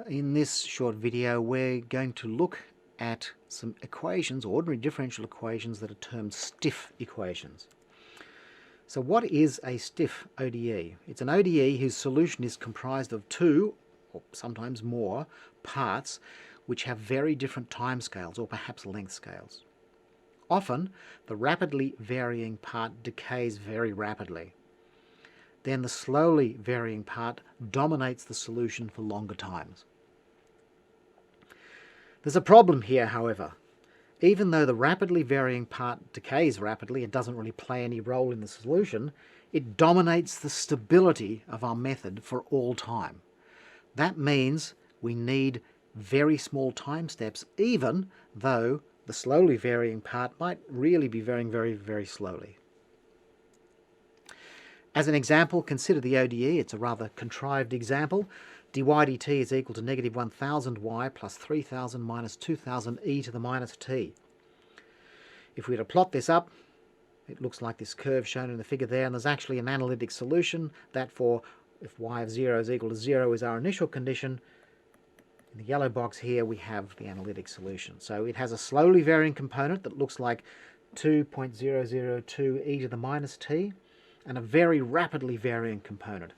In this short video we're going to look at some equations, ordinary differential equations, that are termed stiff equations. So what is a stiff ODE? It's an ODE whose solution is comprised of two, or sometimes more, parts which have very different timescales or perhaps length scales. Often the rapidly varying part decays very rapidly. Then the slowly varying part dominates the solution for longer times. There's a problem here, however. Even though the rapidly varying part decays rapidly and doesn't really play any role in the solution, it dominates the stability of our method for all time. That means we need very small time steps, even though the slowly varying part might really be varying very, very slowly. As an example, consider the ODE. It's a rather contrived example. dy dt is equal to negative 1000y plus 3000 minus 2000 e to the minus t. If we were to plot this up, it looks like this curve shown in the figure there, and there's actually an analytic solution that for if y of 0 is equal to 0 is our initial condition. In the yellow box here we have the analytic solution. So it has a slowly varying component that looks like 2.002 e to the minus t, and a very rapidly varying component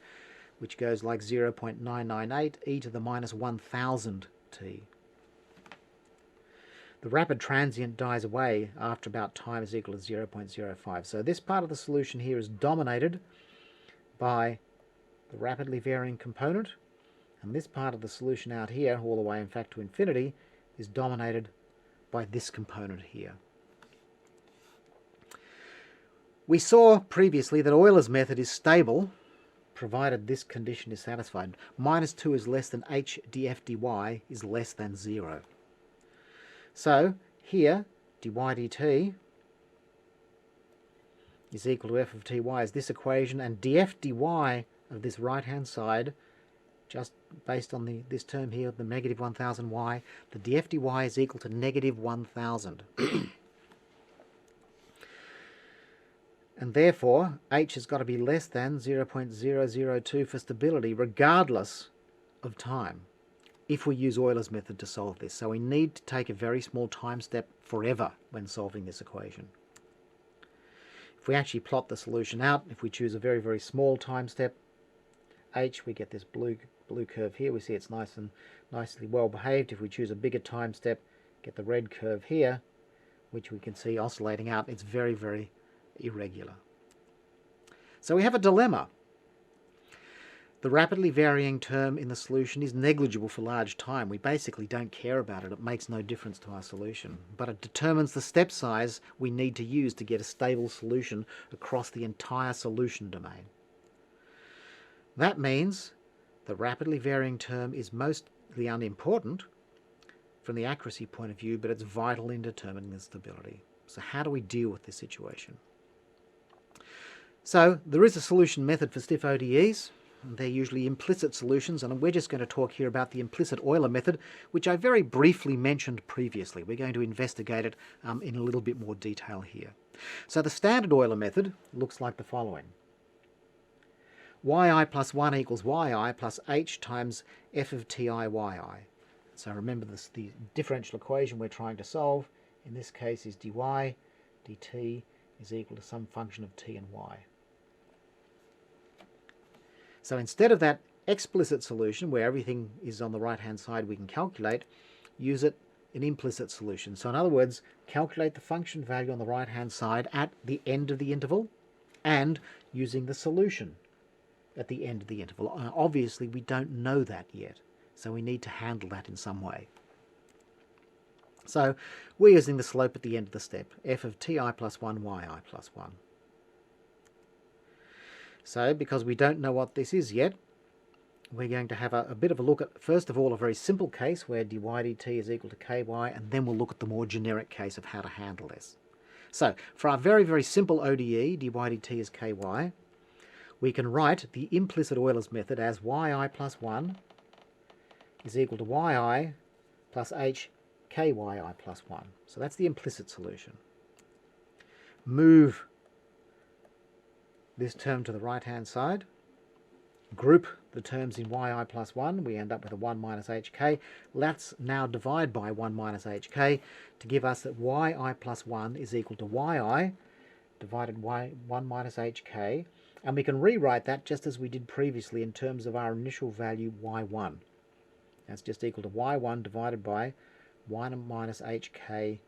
which goes like 0.998 e to the minus 1000 t. The rapid transient dies away after about time is equal to 0.05. So this part of the solution here is dominated by the rapidly varying component, and this part of the solution out here, all the way in fact to infinity, is dominated by this component here. We saw previously that Euler's method is stable provided this condition is satisfied. Minus 2 is less than h df dy is less than 0. So here dy dt is equal to f of ty is this equation, and df dy of this right hand side, just based on this term here, the negative 1000y, the df dy is equal to negative 1000. And therefore h has got to be less than 0.002 for stability regardless of time, if we use Euler's method to solve this. So we need to take a very small time step forever when solving this equation. If we actually plot the solution out, if we choose a very, very small time step, h, we get this blue curve here. We see it's nicely well behaved. If we choose a bigger time step, get the red curve here, which we can see oscillating out. It's very, very irregular. So we have a dilemma. The rapidly varying term in the solution is negligible for large time. We basically don't care about it. It makes no difference to our solution. But it determines the step size we need to use to get a stable solution across the entire solution domain. That means the rapidly varying term is mostly unimportant from the accuracy point of view, but it's vital in determining the stability. So how do we deal with this situation? So there is a solution method for stiff ODEs. They're usually implicit solutions, and we're just going to talk here about the implicit Euler method, which I very briefly mentioned previously. We're going to investigate it in a little bit more detail here. So the standard Euler method looks like the following. yi plus 1 equals yi plus h times f of ti yi. So remember this, the differential equation we're trying to solve in this case is dy dt is equal to some function of t and y. So instead of that explicit solution where everything is on the right hand side we can calculate, use it an implicit solution. So in other words, calculate the function value on the right hand side at the end of the interval and using the solution at the end of the interval. Obviously we don't know that yet, so we need to handle that in some way. So we're using the slope at the end of the step, f of ti plus 1 yi plus 1. So because we don't know what this is yet, we're going to have a bit of a look at, first of all, a very simple case where dy dt is equal to ky, and then we'll look at the more generic case of how to handle this. So for our very, very simple ODE, dy dt is ky, we can write the implicit Euler's method as yi plus 1 is equal to yi plus h ky plus 1. So that's the implicit solution. Move this term to the right hand side, group the terms in yi plus 1, we end up with a 1 minus hk. Let's now divide by 1 minus hk to give us that yi plus 1 is equal to yi divided by 1 minus hk. And we can rewrite that just as we did previously in terms of our initial value y1. That's just equal to y1 divided by 1 minus hk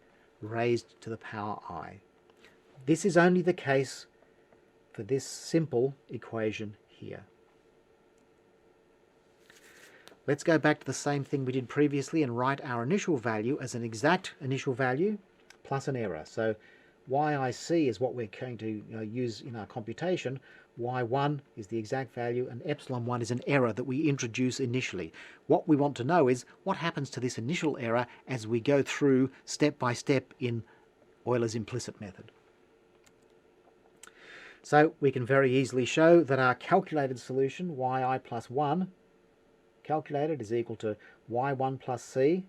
raised to the power I. This is only the case for this simple equation here. Let's go back to the same thing we did previously and write our initial value as an exact initial value plus an error. So yic is what we're going to use in our computation. Y1 is the exact value and epsilon 1 is an error that we introduce initially. What we want to know is what happens to this initial error as we go through step by step in Euler's implicit method. So we can very easily show that our calculated solution, yi plus 1, calculated is equal to y1 plus c,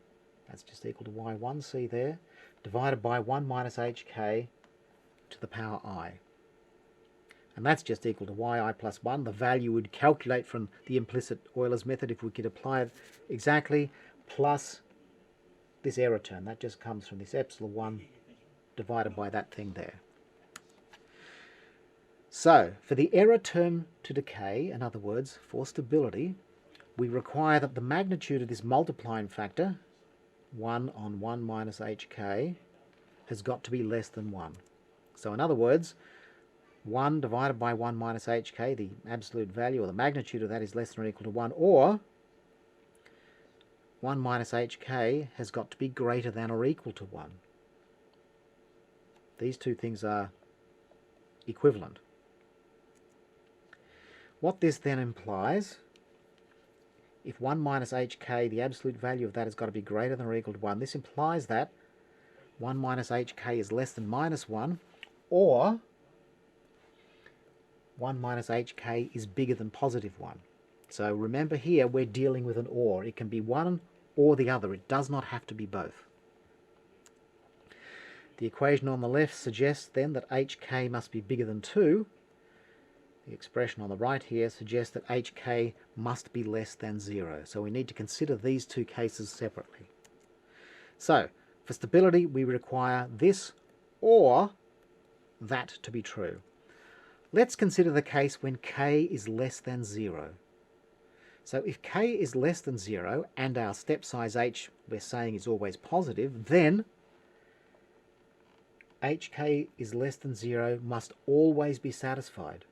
that's just equal to y1c there, divided by 1 minus hk to the power I. And that's just equal to yi plus 1, the value we'd calculate from the implicit Euler's method if we could apply it exactly, plus this error term. That just comes from this epsilon 1 divided by that thing there. So, for the error term to decay, in other words, for stability, we require that the magnitude of this multiplying factor, 1 on 1 minus hk, has got to be less than 1. So in other words, 1 divided by 1 minus hk, the absolute value or the magnitude of that is less than or equal to 1, or 1 minus hk has got to be greater than or equal to 1. These two things are equivalent. What this then implies, if 1 minus hk, the absolute value of that has got to be greater than or equal to 1, this implies that 1 minus hk is less than minus 1, or 1 minus hk is bigger than positive 1. So remember here we're dealing with an or. It can be one or the other. It does not have to be both. The equation on the left suggests then that hk must be bigger than 2. The expression on the right here suggests that hk must be less than 0. So we need to consider these two cases separately. So for stability we require this or that to be true. Let's consider the case when k is less than 0. So if k is less than 0 and our step size h we're saying is always positive, then hk is less than 0 must always be satisfied.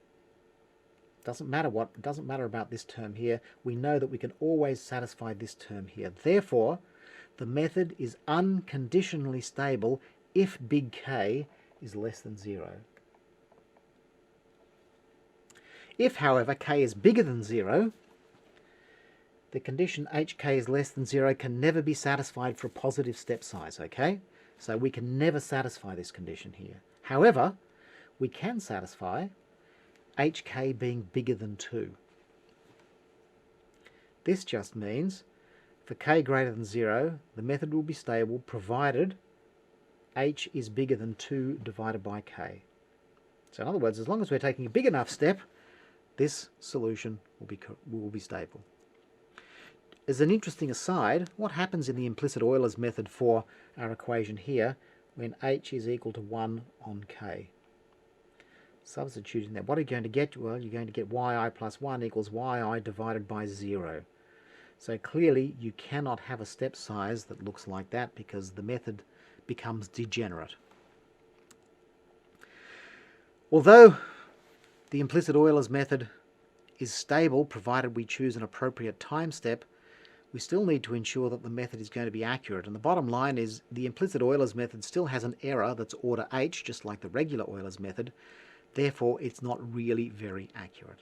Doesn't matter about this term here. We know that we can always satisfy this term here. Therefore, the method is unconditionally stable if big K is less than 0. If, however, k is bigger than 0, the condition hk is less than 0 can never be satisfied for a positive step size, okay? So we can never satisfy this condition here. However, we can satisfy hk being bigger than 2. This just means for k greater than 0, the method will be stable provided h is bigger than 2 divided by k. So in other words, as long as we're taking a big enough step, this solution will be stable. As an interesting aside, what happens in the implicit Euler's method for our equation here when h is equal to 1 on k? Substituting that, what are you going to get? Well, you're going to get yi plus 1 equals yi divided by 0. So clearly you cannot have a step size that looks like that because the method becomes degenerate. Although the implicit Euler's method is stable provided we choose an appropriate time step, we still need to ensure that the method is going to be accurate. And the bottom line is the implicit Euler's method still has an error that's order h, just like the regular Euler's method. Therefore, it's not really very accurate.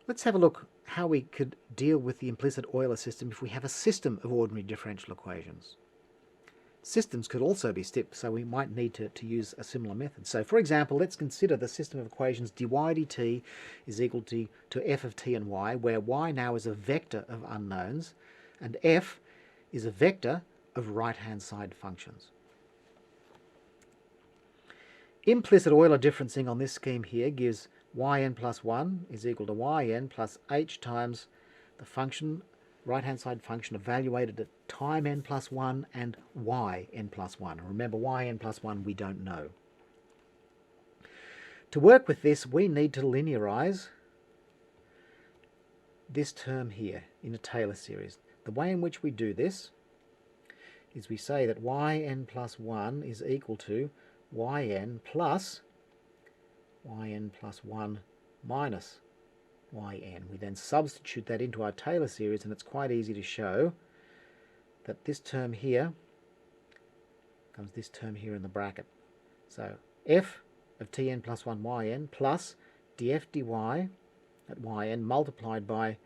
Let's have a look how we could deal with the implicit Euler system if we have a system of ordinary differential equations. Systems could also be stepped, so we might need to use a similar method. So for example, let's consider the system of equations dy dt is equal to f of t and y, where y now is a vector of unknowns and f is a vector of right-hand side functions. Implicit Euler differencing on this scheme here gives yn plus 1 is equal to yn plus h times the function, right-hand side function evaluated at time n plus 1 and yn plus 1. Remember, yn plus 1 we don't know. To work with this, we need to linearize this term here in a Taylor series. The way in which we do this is we say that yn plus 1 is equal to yn plus 1 minus yn. We then substitute that into our Taylor series, and it's quite easy to show that this term here becomes this term here in the bracket. So f of tn plus 1 yn plus df dy at yn multiplied by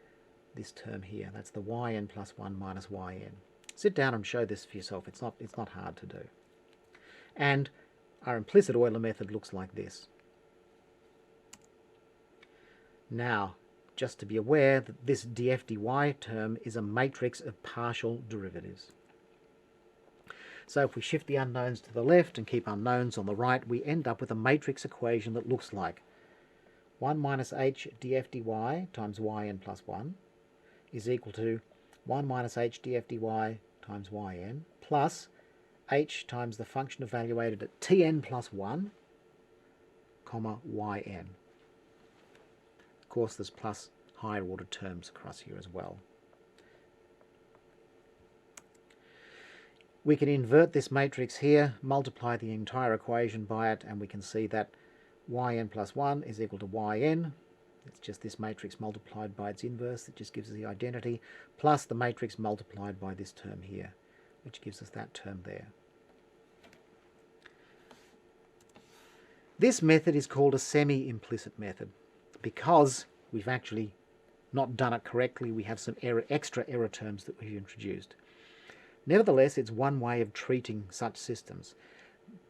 this term here. That's the yn plus 1 minus yn. Sit down and show this for yourself. It's not hard to do. And our implicit Euler method looks like this. Now, just to be aware that this df dy term is a matrix of partial derivatives. So if we shift the unknowns to the left and keep unknowns on the right, we end up with a matrix equation that looks like 1 minus h df dy times yn plus 1 is equal to 1 minus h df dy times yn plus h times the function evaluated at tn plus 1, comma yn. Of course, there's plus higher order terms across here as well. We can invert this matrix here, multiply the entire equation by it, and we can see that yn plus 1 is equal to yn. It's just this matrix multiplied by its inverse that just gives us the identity, plus the matrix multiplied by this term here, which gives us that term there. This method is called a semi-implicit method because we've actually not done it correctly. We have some extra error terms that we've introduced. Nevertheless, it's one way of treating such systems.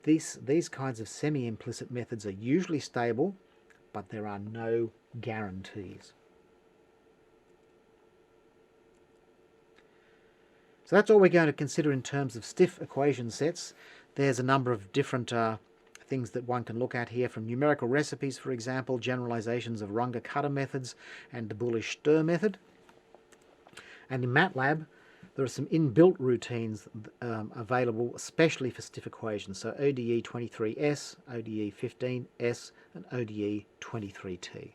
These kinds of semi-implicit methods are usually stable, but there are no guarantees. So that's all we're going to consider in terms of stiff equation sets. There's a number of different things that one can look at here, from numerical recipes, for example, generalizations of Runge-Kutta methods and the Bullish-Stir method. And in MATLAB, there are some inbuilt routines available especially for stiff equations, so ODE 23S, ODE 15S, and ODE 23T.